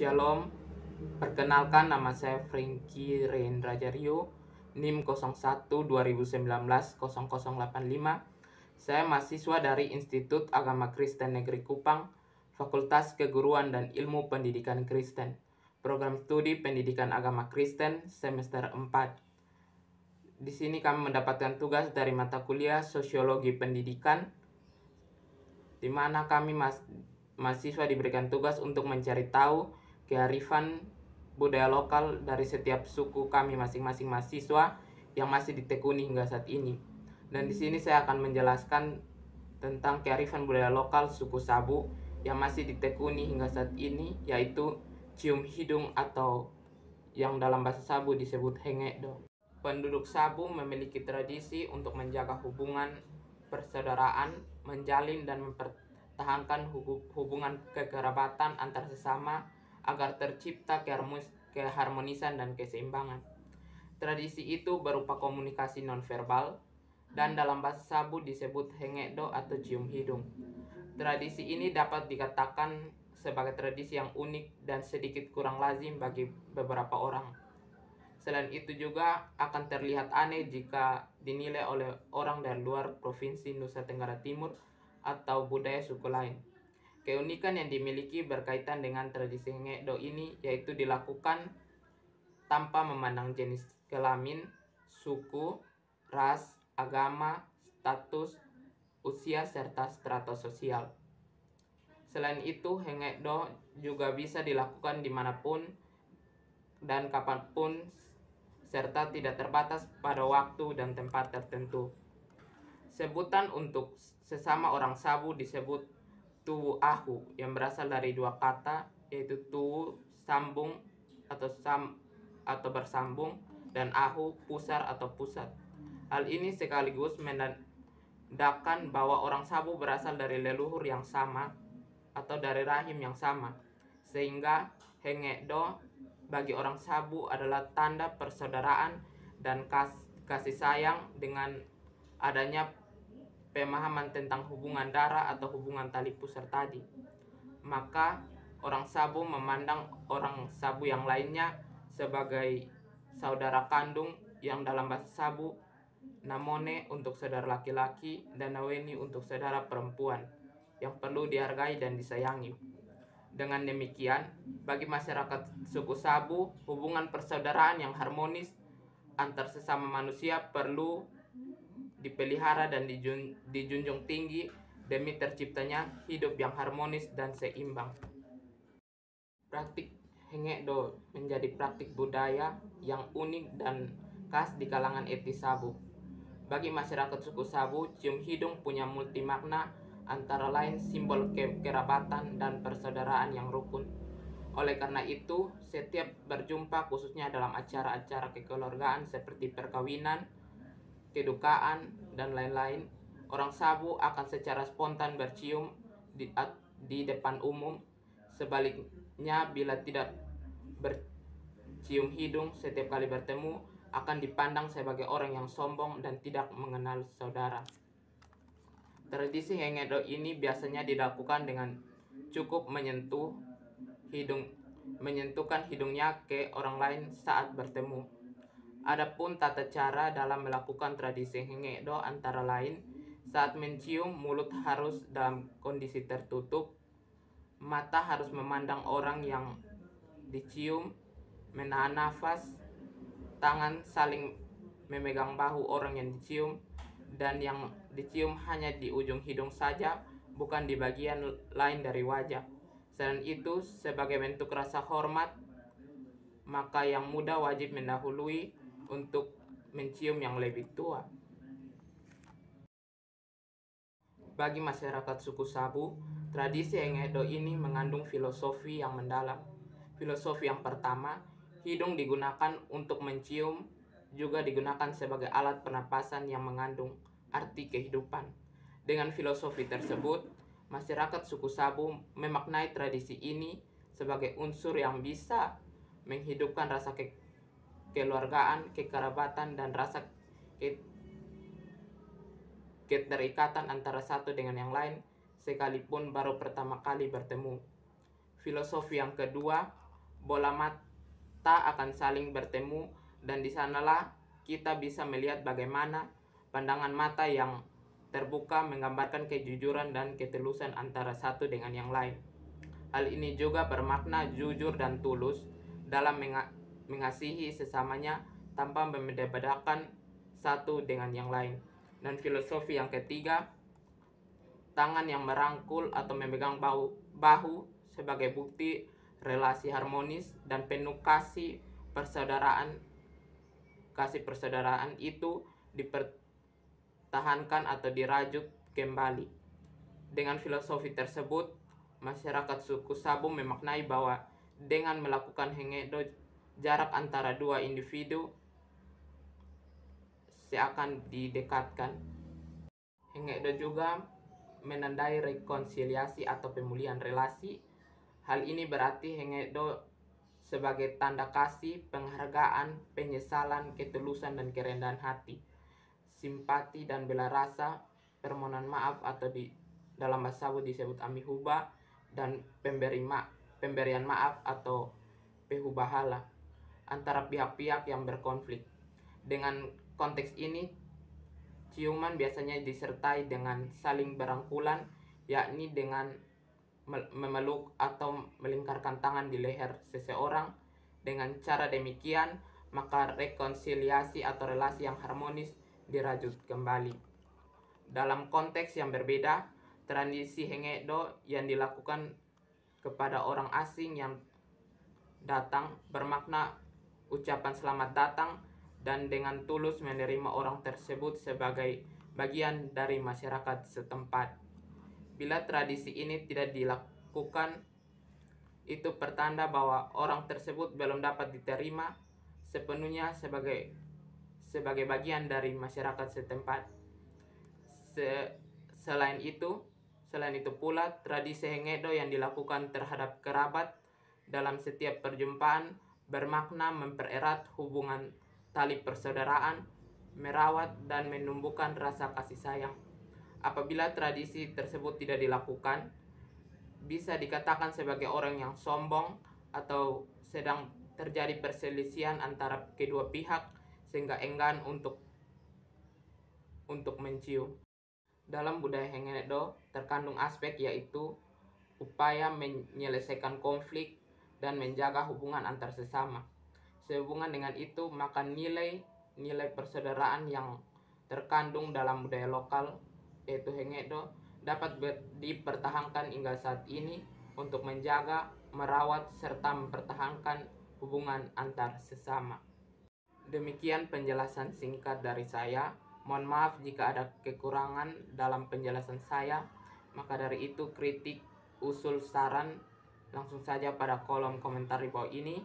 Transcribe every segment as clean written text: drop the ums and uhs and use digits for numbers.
Shalom, perkenalkan nama saya Franky Rendra Jaryo, NIM 01-2019-0085. Saya mahasiswa dari Institut Agama Kristen Negeri Kupang, Fakultas Keguruan dan Ilmu Pendidikan Kristen, Program Studi Pendidikan Agama Kristen semester 4. Di sini kami mendapatkan tugas dari mata kuliah Sosiologi Pendidikan, di mana kami mahasiswa diberikan tugas untuk mencari tahu kearifan budaya lokal dari setiap suku kami masing-masing mahasiswa yang masih ditekuni hingga saat ini. Dan di sini saya akan menjelaskan tentang kearifan budaya lokal suku Sabu yang masih ditekuni hingga saat ini, yaitu cium hidung atau yang dalam bahasa Sabu disebut hengekdo. Penduduk Sabu memiliki tradisi untuk menjaga hubungan persaudaraan, menjalin dan mempertahankan hubungan kekerabatan antar sesama agar tercipta keharmonisan dan keseimbangan. Tradisi itu berupa komunikasi nonverbal dan dalam bahasa Sabu disebut hengekdo atau cium hidung. Tradisi ini dapat dikatakan sebagai tradisi yang unik dan sedikit kurang lazim bagi beberapa orang. Selain itu juga akan terlihat aneh jika dinilai oleh orang dari luar Provinsi Nusa Tenggara Timur atau budaya suku lain. Keunikan yang dimiliki berkaitan dengan tradisi hengekdo ini yaitu dilakukan tanpa memandang jenis kelamin, suku, ras, agama, status, usia, serta strata sosial. Selain itu, hengekdo juga bisa dilakukan dimanapun dan kapanpun serta tidak terbatas pada waktu dan tempat tertentu. Sebutan untuk sesama orang Sabu disebut tuwu ahu yang berasal dari dua kata, yaitu tuwu sambung atau bersambung dan ahu pusar atau pusat. Hal ini sekaligus menandakan bahwa orang Sabu berasal dari leluhur yang sama atau dari rahim yang sama, sehingga hengekdo bagi orang Sabu adalah tanda persaudaraan dan kasih sayang. Dengan adanya pemahaman tentang hubungan darah atau hubungan tali pusar tadi, maka orang Sabu memandang orang Sabu yang lainnya sebagai saudara kandung, yang dalam bahasa Sabu namone untuk saudara laki-laki dan naweni untuk saudara perempuan yang perlu dihargai dan disayangi. Dengan demikian, bagi masyarakat suku Sabu, hubungan persaudaraan yang harmonis antar sesama manusia perlu dipelihara dan dijunjung tinggi demi terciptanya hidup yang harmonis dan seimbang. Praktik hengekdo menjadi praktik budaya yang unik dan khas di kalangan etnis Sabu. Bagi masyarakat suku Sabu, cium hidung punya multi makna, antara lain simbol kerabatan dan persaudaraan yang rukun. Oleh karena itu, setiap berjumpa khususnya dalam acara-acara kekeluargaan seperti perkawinan, kedukaan, dan lain-lain, orang Sabu akan secara spontan bercium di depan umum. Sebaliknya, bila tidak bercium hidung setiap kali bertemu, akan dipandang sebagai orang yang sombong dan tidak mengenal saudara. Tradisi hengekdo ini biasanya dilakukan dengan cukup menyentuhkan hidungnya ke orang lain saat bertemu. Adapun tata cara dalam melakukan tradisi hengekdo antara lain, saat mencium, mulut harus dalam kondisi tertutup, mata harus memandang orang yang dicium, menahan nafas, tangan saling memegang bahu orang yang dicium, dan yang dicium hanya di ujung hidung saja, bukan di bagian lain dari wajah. Selain itu, sebagai bentuk rasa hormat, maka yang muda wajib mendahului untuk mencium yang lebih tua. Bagi masyarakat suku Sabu, tradisi hengekdo ini mengandung filosofi yang mendalam. Filosofi yang pertama, hidung digunakan untuk mencium, juga digunakan sebagai alat pernapasan yang mengandung arti kehidupan. Dengan filosofi tersebut, masyarakat suku Sabu memaknai tradisi ini sebagai unsur yang bisa menghidupkan rasa kekeluargaan, kekerabatan, dan rasa keterikatan antara satu dengan yang lain sekalipun baru pertama kali bertemu. Filosofi yang kedua, bola mata akan saling bertemu, dan di sanalah kita bisa melihat bagaimana pandangan mata yang terbuka menggambarkan kejujuran dan ketulusan antara satu dengan yang lain. Hal ini juga bermakna jujur dan tulus dalam mengasihi sesamanya tanpa membedakan satu dengan yang lain. Dan filosofi yang ketiga, tangan yang merangkul atau memegang bahu sebagai bukti relasi harmonis dan penuh kasih persaudaraan. Kasih persaudaraan itu dipertahankan atau dirajut kembali. Dengan filosofi tersebut, masyarakat suku Sabo memaknai bahwa dengan melakukan hengekdo, jarak antara dua individu seakan didekatkan. Hengekdo juga menandai rekonsiliasi atau pemulihan relasi. Hal ini berarti hengekdo sebagai tanda kasih, penghargaan, penyesalan, ketulusan, dan kerendahan hati, simpati dan bela rasa, permohonan maaf atau di dalam bahasa Sabo disebut amihuba, dan pemberian maaf atau pehubahala antara pihak-pihak yang berkonflik. Dengan konteks ini, ciuman biasanya disertai dengan saling berangkulan, yakni dengan memeluk atau melingkarkan tangan di leher seseorang. Dengan cara demikian, maka rekonsiliasi atau relasi yang harmonis dirajut kembali. Dalam konteks yang berbeda, tradisi hengekdo yang dilakukan kepada orang asing yang datang bermakna ucapan selamat datang dan dengan tulus menerima orang tersebut sebagai bagian dari masyarakat setempat. Bila tradisi ini tidak dilakukan, itu pertanda bahwa orang tersebut belum dapat diterima sepenuhnya sebagai bagian dari masyarakat setempat. Selain itu pula, tradisi hengekdo yang dilakukan terhadap kerabat dalam setiap perjumpaan bermakna mempererat hubungan tali persaudaraan, merawat dan menumbuhkan rasa kasih sayang. Apabila tradisi tersebut tidak dilakukan, bisa dikatakan sebagai orang yang sombong atau sedang terjadi perselisihan antara kedua pihak sehingga enggan untuk mencium. Dalam budaya hengekdo terkandung aspek yaitu upaya menyelesaikan konflik dan menjaga hubungan antar sesama. Sehubungan dengan itu, maka nilai persaudaraan yang terkandung dalam budaya lokal yaitu hengekdo dapat dipertahankan hingga saat ini untuk menjaga, merawat, serta mempertahankan hubungan antar sesama. Demikian penjelasan singkat dari saya. Mohon maaf jika ada kekurangan dalam penjelasan saya. Maka dari itu, kritik, usul, saran langsung saja pada kolom komentar di bawah ini.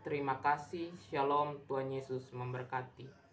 Terima kasih. Shalom. Tuhan Yesus memberkati.